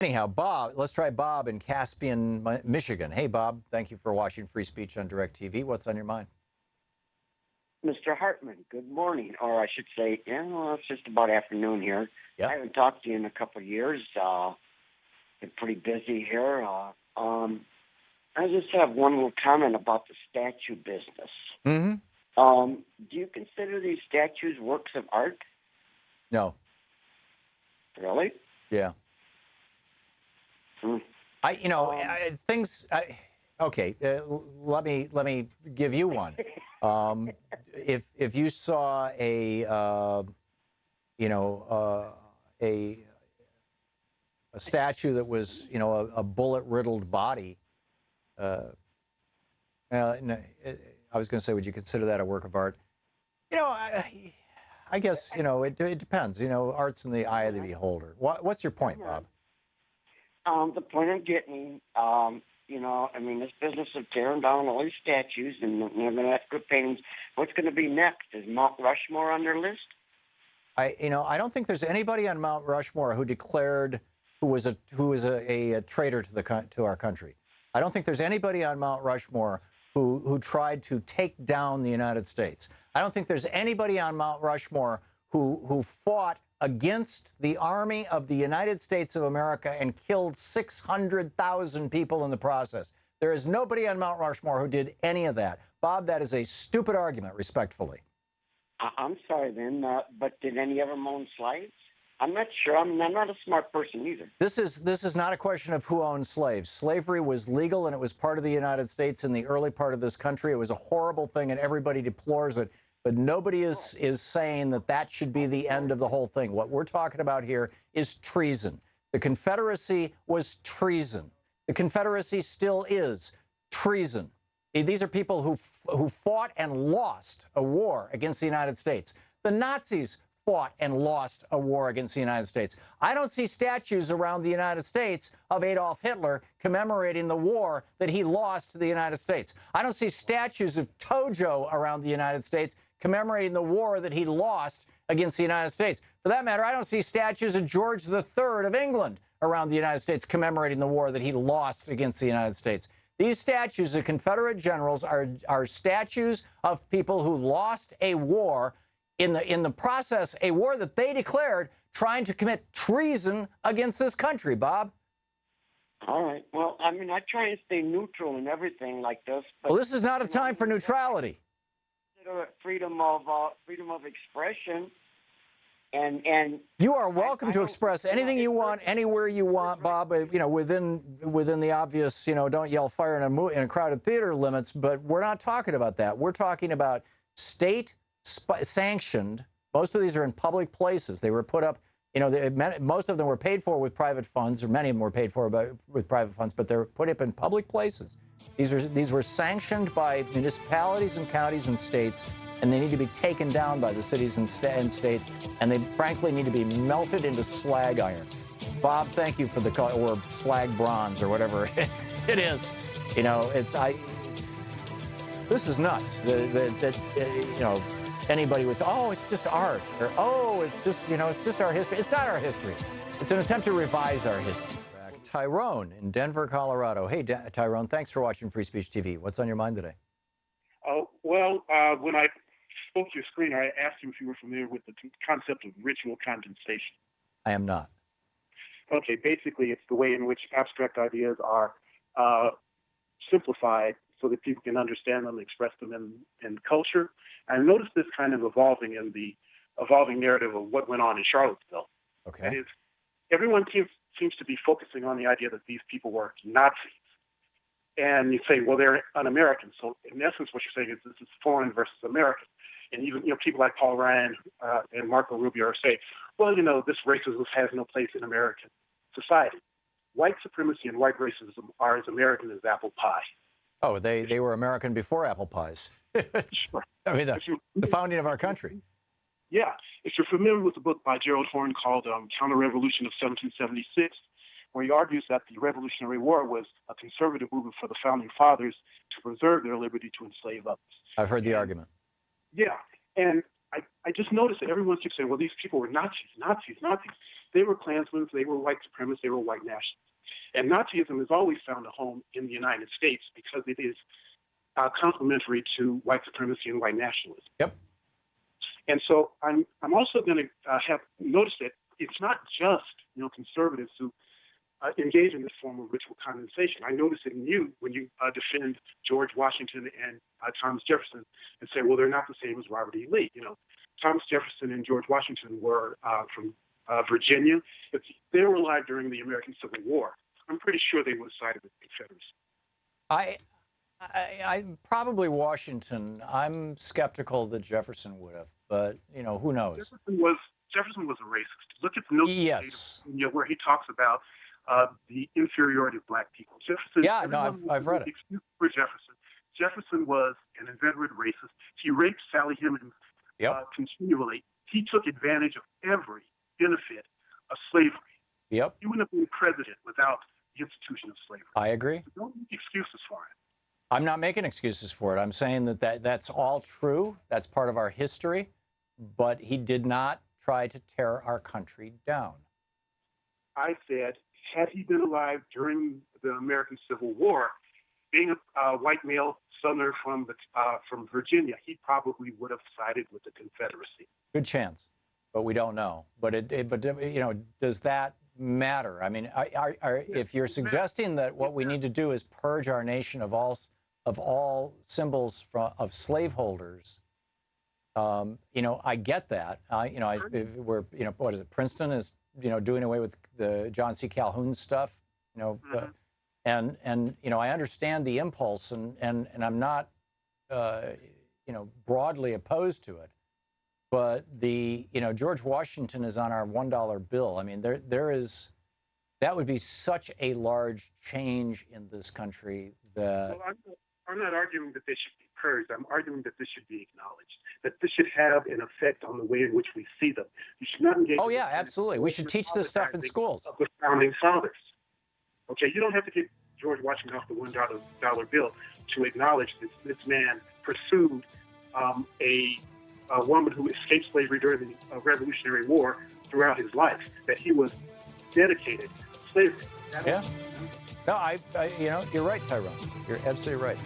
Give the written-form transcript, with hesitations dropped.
Anyhow, Bob, let's try Bob in Caspian, Michigan. Hey, Bob, thank you for watching Free Speech on DirecTV. What's on your mind? Mr. Hartman, good morning, or I should say, it's just about afternoon here. Yeah. I haven't talked to you in a couple of years. Been pretty busy here. I just have one little comment about the statue business. Mm-hmm. Do you consider these statues works of art? No. Really? Yeah. Hmm. Okay. Let me give you one. If you saw a statue that was a bullet riddled body, no, I was going to say, would you consider that a work of art? I guess it depends. Art's in the eye of the beholder. What's your point, Bob? The point I'm getting, this business of tearing down all these statues and they're going to have good paintings. What's going to be next? Is Mount Rushmore on their list? I don't think there's anybody on Mount Rushmore who declared who was a traitor to our country. I don't think there's anybody on Mount Rushmore who tried to take down the United States. I don't think there's anybody on Mount Rushmore who fought against the army of the United States of America and killed 600,000 people in the process. There is nobody on Mount Rushmore who did any of that. Bob, that is a stupid argument, respectfully. I'm sorry then, but did any of them own slaves? I'm not sure. I'm not a smart person either. This is not a question of who owned slaves. Slavery was legal, and it was part of the United States in the early part of this country. It was a horrible thing, and everybody deplores it. But nobody is saying that should be the end of the whole thing. What we're talking about here is treason. The Confederacy was treason. The Confederacy still is treason. These are people who fought and lost a war against the United States. The Nazis fought and lost a war against the United States. I don't see statues around the United States of Adolf Hitler commemorating the war that he lost to the United States. I don't see statues of Tojo around the United States commemorating the war that he lost against the United States. For that matter, I don't see statues of George III of England around the United States commemorating the war that he lost against the United States. These statues of Confederate generals are statues of people who lost a war in the process, a war that they declared trying to commit treason against this country, Bob. All right. Well, I try and stay neutral in everything like this. But, well, this is not a time for neutrality. Freedom of expression, and you are welcome to express anything you want, anywhere you want, Bob. Within the obvious, don't yell fire in a crowded theater limits. But we're not talking about that. We're talking about state sanctioned. Most of these are in public places. They were put up. Most of them were paid for with private funds, or many of them were paid for with private funds, but they're put up in public places. These were sanctioned by municipalities and counties and states, and they need to be taken down by the cities and states, and they frankly need to be melted into slag iron. Bob, thank you for the call, or slag bronze, or whatever it is. This is nuts. Anybody would say, oh, it's just art, or oh, it's just our history. It's not our history. It's an attempt to revise our history. Tyrone in Denver, Colorado. Hey, Tyrone, thanks for watching Free Speech TV. What's on your mind today? Oh, well, when I spoke to your screen, I asked you if you were familiar with the concept of ritual condensation. I am not. Okay, basically, it's the way in which abstract ideas are simplified so that people can understand them, express them in culture. I noticed this kind of evolving in the evolving narrative of what went on in Charlottesville. Okay. That is, everyone seems to be focusing on the idea that these people were Nazis. And you say, well, they're un-American. So in essence, what you're saying is this is foreign versus American. And even people like Paul Ryan and Marco Rubio are saying, well, this racism has no place in American society. White supremacy and white racism are as American as apple pie. Oh, they were American before apple pies. The founding of our country. Yeah. If you're familiar with the book by Gerald Horne called Counter-Revolution of 1776, where he argues that the Revolutionary War was a conservative movement for the Founding Fathers to preserve their liberty to enslave others. I've heard the argument. Yeah. And I just noticed that everyone keeps saying, well, these people were Nazis. They were Klansmen, they were white supremacists, they were white nationalists. And Nazism has always found a home in the United States because it is complementary to white supremacy and white nationalism. Yep. And so I'm also going to have noticed that it's not just conservatives who engage in this form of ritual condensation. I notice it in you when you defend George Washington and Thomas Jefferson and say, well, they're not the same as Robert E. Lee. Thomas Jefferson and George Washington were from Virginia. If they were alive during the American Civil War, I'm pretty sure they would have sided with the Confederacy. I probably Washington. I'm skeptical that Jefferson would have, but who knows? Jefferson was a racist. Look at the notes Yes. where he talks about the inferiority of black people. Jefferson. Yeah, no, I've read it. Excuse for Jefferson. Jefferson was an inveterate racist. He raped Sally Hemings continually. He took advantage of every benefit of slavery. Yep. He wouldn't have been president without the institution of slavery. I agree. So don't make excuses for it. I'm not making excuses for it. I'm saying that's all true. That's part of our history. But he did not try to tear our country down. I said, had he been alive during the American Civil War, being a white male Southerner from Virginia, he probably would have sided with the Confederacy. Good chance, but we don't know. But does that matter? I mean, if you're suggesting that what we need to do is purge our nation of all symbols of slaveholders, I get that. What is it? Princeton is doing away with the John C. Calhoun stuff. And I understand the impulse, and I'm not broadly opposed to it. But George Washington is on our $1 bill. I mean, that would be such a large change in this country that. Well, I'm not arguing that they should be purged. I'm arguing that this should be acknowledged, that this should have an effect on the way in which we see them. You should not engage. Oh yeah, absolutely. We should teach this stuff in schools. Of the founding fathers. Okay, you don't have to get George Washington off the $1 bill to acknowledge that this man pursued a woman who escaped slavery during the Revolutionary War throughout his life. That he was dedicated to slavery. Yeah. No, you're right, Tyrone. You're absolutely right.